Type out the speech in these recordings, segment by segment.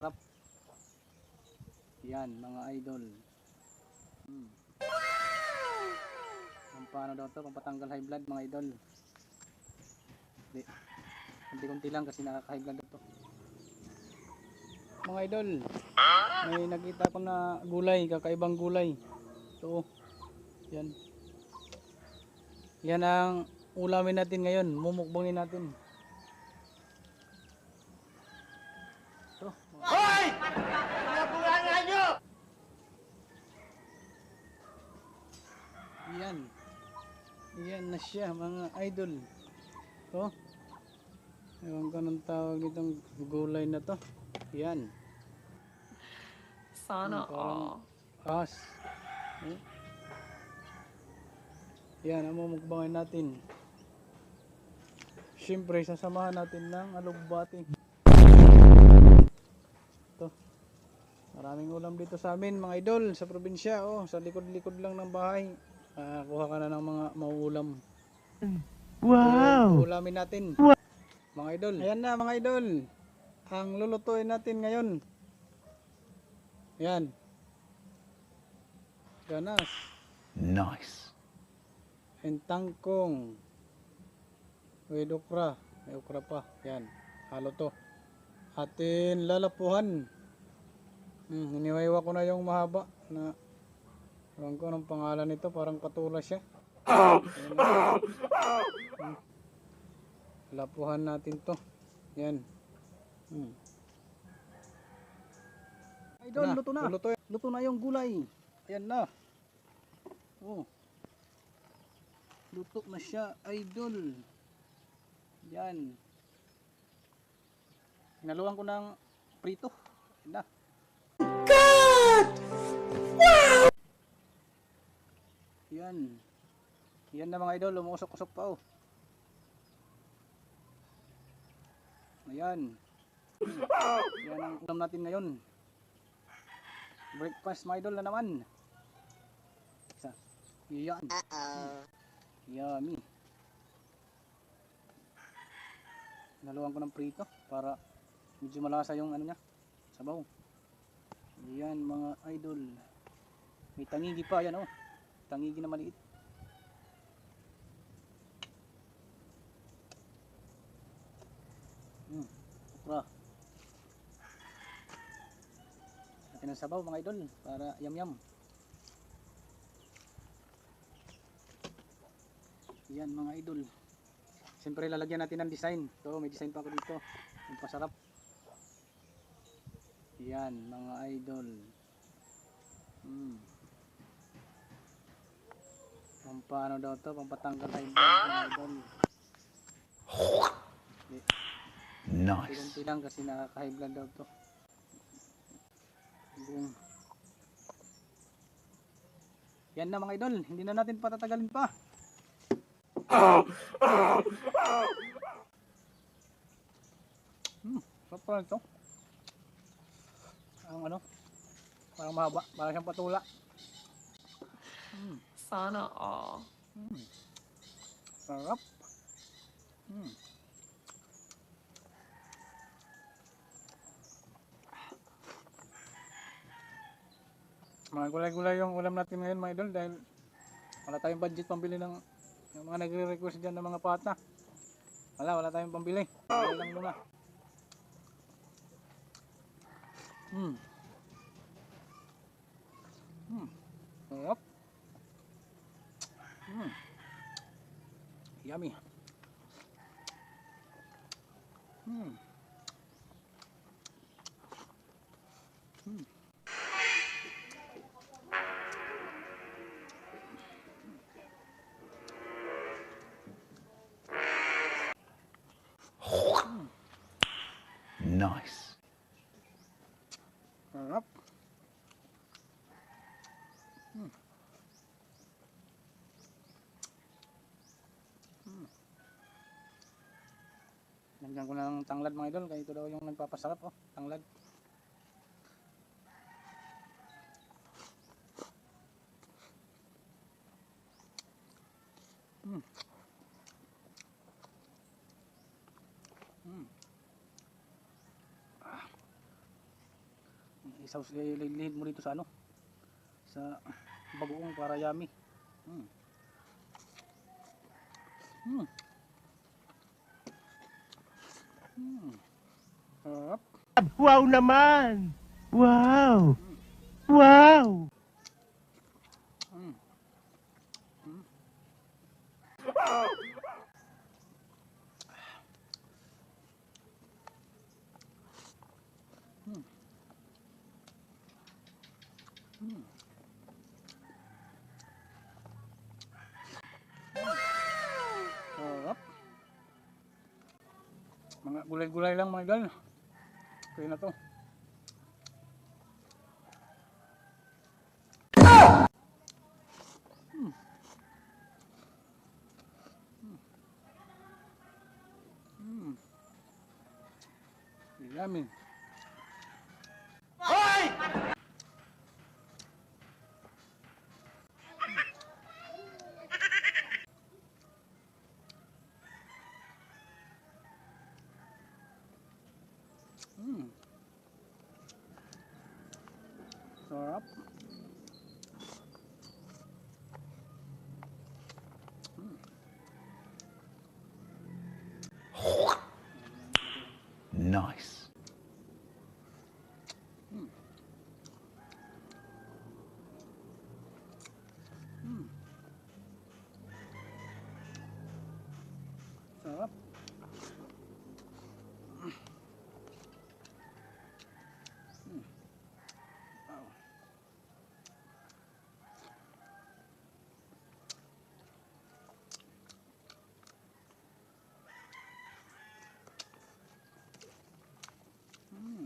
Rap. Yan mga idol. Ang paano daw to, pampatanggal high blood mga idol. Kunti-kunti lang kasi nakaka-high blood to. Mga idol, may nakita ko na gulay, kakaibang gulay. Ito, yan. Yan ang ulamin natin ngayon, mumukbangin natin. Ito. Hoy! Pinabulangan nyo! Yan. Yan na siya mga idol. Ito. Ewan ko anong tawag nitong gulay na to. Yan. Sana all. As. Yan ang mumukbangin natin. Siyempre sasamahan natin ng alugbati. Ito. Maraming ulam dito sa amin mga idol sa probinsya. Oh, sa likod-likod lang ng bahay. Kuha ka na ng mga mauulam. Wow! Ulamin natin. Mga idol. Ayan na mga idol. Ang lulutuin natin ngayon. Yan. Ganas. Nice. Entangkong. With okra. May okra pa. Yan. Halo to. Atin lalapuhan. Hiniwaiwa ko na yung mahaba na ewan ko anong pangalan nito. Parang patula siya. Lapuhan natin to. Yan. Idol, luto na. Luto na yung gulay. Ayan na. Oh. Luto na siya, idol. Yan. Hinaluan ko ng prito. Ayan na. God! Wow! Yan. Yan na mga idol, umuusok-usok pa oh. Ayan. Yan ang ulam natin ngayon. Breakfast mga idol na naman. Isa. Yan. Yummy. Naluan ko ng prito para medyo malasa yung ano niya, sabaw. Yan mga idol. May tangigi pa yan oh. Tangigi na maliit. Okra. Natin ang sabaw mga idol para yum. Yan mga idol. Siyempre lalagyan natin ng design. So may design pa ako dito. Yung pasarap. Yan mga idol. Paano daw to? Pampatanggal high blood mga idol. Nice. Kunti lang kasi nakaka-high blood daw to. Boom. Yan na mga idol. Hindi na natin patatagalin pa. Sarap pala ito. Ang ano? Parang mahaba. Parang siyang patula. Sana all. Sarap. Mga gulay-gulay yung ulam natin ngayon mga idol dahil wala tayong budget pambili ng yung mga nagre-request dyan ng mga pata. Wala tayong pambili. Gulay lang muna. Sarap. Yummy. Nice. Sarap. Lagyan ko ng tanglad mga idol, kaya ito daw yung nagpapasarap oh, tanglad. ililid mo dito sa ano, sa bagoong para yummy. Mm. Mm. Mm. Sarap. Wow naman! Wow! Wow! Mm. Mm. Mm. Mm. Sarap. Mga gulay-gulay lang mga idol. Okay na to. Mm. Mm. Yummy. Mm. Sarap. Mm. Nice. Mm. Mm. Sarap. Mm. Wow. Mm.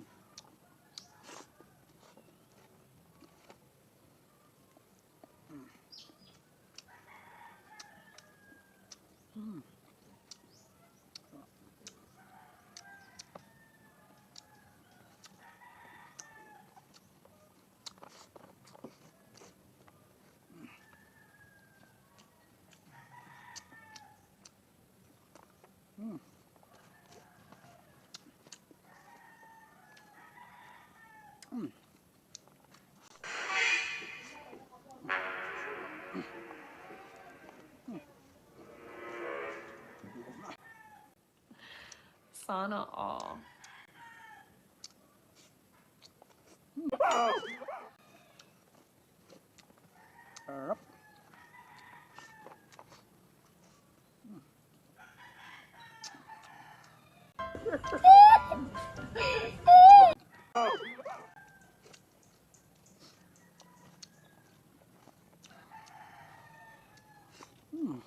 Mm. Mm. Mm. Sana all. Sarap. Mm.